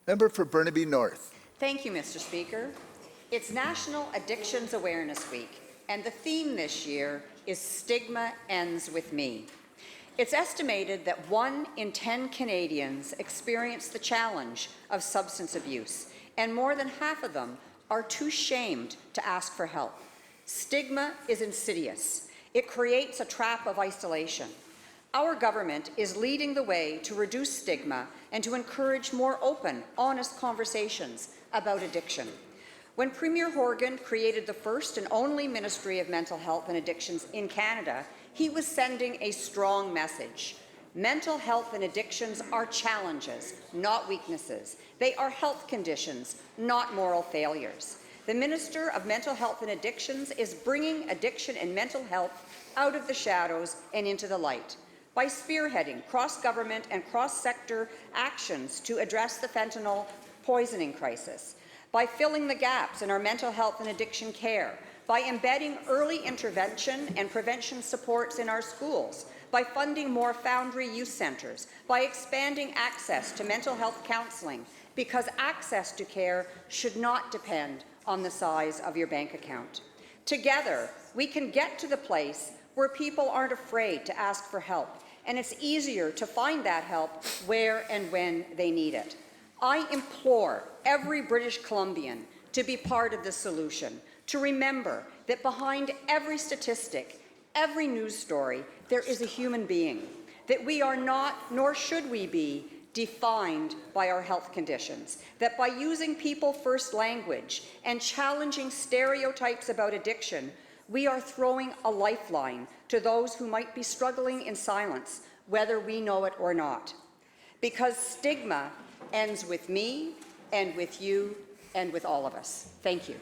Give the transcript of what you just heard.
Member for Burnaby North. Thank you, Mr. Speaker. It's National Addictions Awareness Week, and the theme this year is Stigma Ends With Me. It's estimated that 1 in 10 Canadians experience the challenge of substance abuse, and more than half of them are too shamed to ask for help. Stigma is insidious. It creates a trap of isolation. Our government is leading the way to reduce stigma and to encourage more open, honest conversations about addiction. When Premier Horgan created the first and only Ministry of Mental Health and Addictions in Canada, he was sending a strong message. Mental health and addictions are challenges, not weaknesses. They are health conditions, not moral failures. The Minister of Mental Health and Addictions is bringing addiction and mental health out of the shadows and into the light by spearheading cross-government and cross-sector actions to address the fentanyl poisoning crisis, by filling the gaps in our mental health and addiction care, by embedding early intervention and prevention supports in our schools, by funding more Foundry Youth Centres, by expanding access to mental health counselling, because access to care should not depend on the size of your bank account. Together, we can get to the place where people aren't afraid to ask for help, and it's easier to find that help where and when they need it. I implore every British Columbian to be part of the solution, to remember that behind every statistic, every news story, there is a human being, that we are not, nor should we be, defined by our health conditions, that by using people-first language and challenging stereotypes about addiction, we are throwing a lifeline to those who might be struggling in silence, whether we know it or not. Because stigma ends with me and with you and with all of us. Thank you.